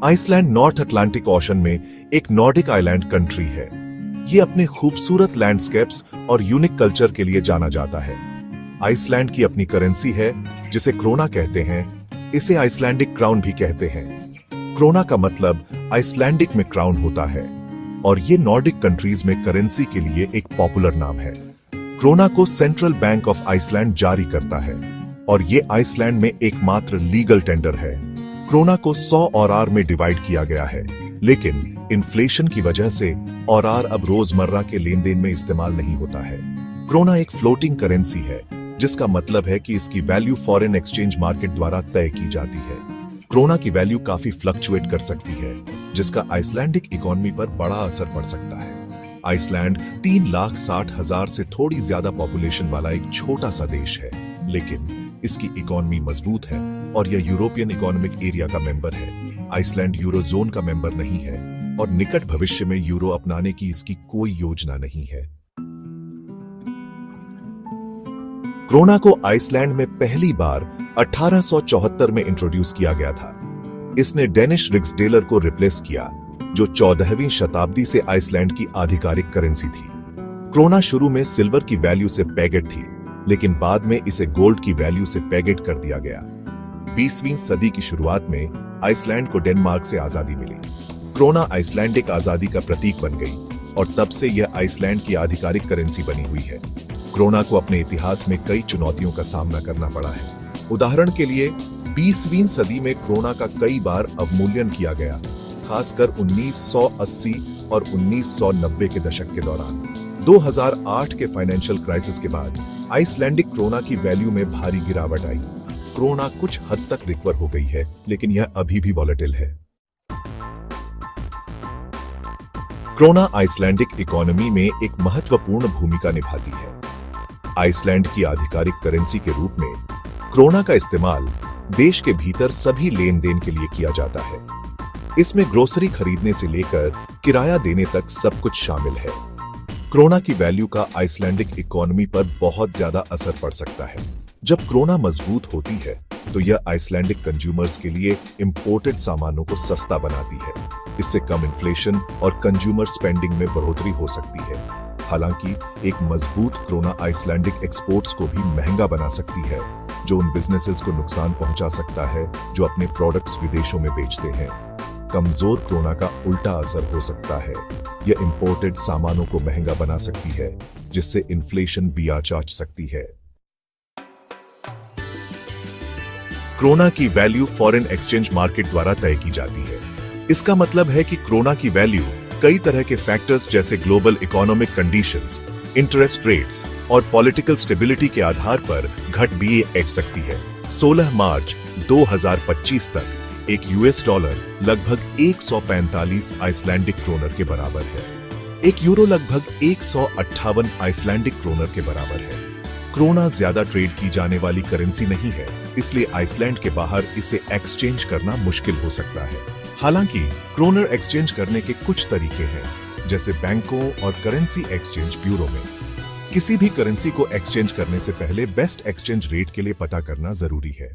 Iceland north Atlantic ocean में एक Nordic island country है। ये अपने खूबसूरत लैंडस्केप्स और यूनिक कल्चर के लिए जाना जाता है। आइसलैंड की अपनी करेंसी है जिसे क्रोना कहते हैं। इसे आइसलैंडिक क्राउन भी कहते हैं। क्रोना का मतलब आइसलैंडिक में क्राउन होता है और ये नॉर्डिक कंट्रीज में करेंसी के लिए एक पॉपुलर नाम है। क्रोना को सेंट्रल बैंक ऑफ आइसलैंड जारी करता है और ये आइसलैंड में एकमात्र लीगल टेंडर है। क्रोना को 100 ऑरआर में डिवाइड किया गया है, लेकिन इन्फ्लेशन की वजह से ऑरआर अब रोजमर्रा के लेन देन में इस्तेमाल नहीं होता है। क्रोना एक फ्लोटिंग करेंसी है, जिसका मतलब है कि इसकी वैल्यू फॉरेन एक्सचेंज मार्केट द्वारा तय की जाती है। क्रोना की वैल्यू काफी फ्लक्चुएट कर सकती है, जिसका आइसलैंडिक इकोनॉमी पर बड़ा असर पड़ सकता है। आइसलैंड 3,60,000 से थोड़ी ज्यादा पॉपुलेशन वाला एक छोटा सा देश है, लेकिन इसकी इकोनॉमी मजबूत है और यह यूरोपियन इकोनॉमिक एरिया का मेंबर है। आइसलैंड यूरोजोन का मेंबर नहीं है और निकट भविष्य में यूरो अपनाने की इसकी कोई योजना नहीं है। क्रोना को आइसलैंड में पहली बार 1874 में इंट्रोड्यूस किया गया था। इसने डेनिश रिक्सडेलर को रिप्लेस किया, जो 14वीं शताब्दी से आइसलैंड की आधिकारिक करेंसी थी। क्रोना शुरू में सिल्वर की वैल्यू से पेगेड थी, लेकिन बाद में इसे गोल्ड की वैल्यू से पेगेड कर दिया गया। 20वीं सदी की शुरुआत में आइसलैंड को डेनमार्क से आजादी मिली। क्रोना आइसलैंडिक आजादी का प्रतीक बन गई और तब से यह आइसलैंड की आधिकारिक करेंसी बनी हुई है। क्रोना को अपने इतिहास में कई चुनौतियों का सामना करना पड़ा है। उदाहरण के लिए 20वीं सदी में क्रोना का कई बार अवमूल्यन किया गया, खासकर 1980 और 1990 के दशक के दौरान। 2008 के फाइनेंशियल क्राइसिस के बाद आइसलैंडिक क्रोना की वैल्यू में भारी गिरावट आई। क्रोना कुछ हद तक रिकवर हो गई है, लेकिन यह अभी भी वॉलेटिल है। क्रोना आइसलैंडिक इकोनॉमी में एक महत्वपूर्ण भूमिका निभाती है। आइसलैंड की आधिकारिक करेंसी के रूप में क्रोना का इस्तेमाल देश के भीतर सभी लेन देन के लिए किया जाता है। इसमें ग्रोसरी खरीदने से लेकर किराया देने तक सब कुछ शामिल है। क्रोना की वैल्यू का आइसलैंडिक इकोनॉमी पर बहुत ज्यादा असर पड़ सकता है। जब क्रोना मजबूत होती है तो यह आइसलैंडिक कंज्यूमर्स के लिए इंपोर्टेड सामानों को सस्ता बनाती है। इससे कम इन्फ्लेशन और कंज्यूमर स्पेंडिंग में बढ़ोतरी हो सकती है। हालांकि एक मजबूत क्रोना आइसलैंडिक एक्सपोर्ट्स को भी महंगा बना सकती है, जो उन बिजनेसेस को नुकसान पहुंचा सकता है जो अपने प्रोडक्ट्स विदेशों में बेचते हैं। कमजोर क्रोना का उल्टा असर हो सकता है। यह इंपोर्टेड सामानों को महंगा बना सकती है, जिससे इन्फ्लेशन भी आ सकती है। क्रोना की वैल्यू फॉरेन एक्सचेंज मार्केट द्वारा तय की जाती है। इसका मतलब है कि क्रोना की वैल्यू कई तरह के फैक्टर्स जैसे global economic conditions, interest rates और पॉलिटिकल स्टेबिलिटी के आधार पर घट भी बढ़ सकती है। 16 मार्च 2025 तक एक यूएस डॉलर लगभग 145 आइसलैंडिक क्रोनर के बराबर है। एक यूरो लगभग 158 आइसलैंडिक क्रोनर के बराबर है। क्रोना ज्यादा ट्रेड की जाने वाली करेंसी नहीं है, इसलिए आइसलैंड के बाहर इसे एक्सचेंज करना मुश्किल हो सकता है। हालांकि क्रोनर एक्सचेंज करने के कुछ तरीके हैं, जैसे बैंकों और करेंसी एक्सचेंज ब्यूरो में। किसी भी करेंसी को एक्सचेंज करने से पहले बेस्ट एक्सचेंज रेट के लिए पता करना जरूरी है।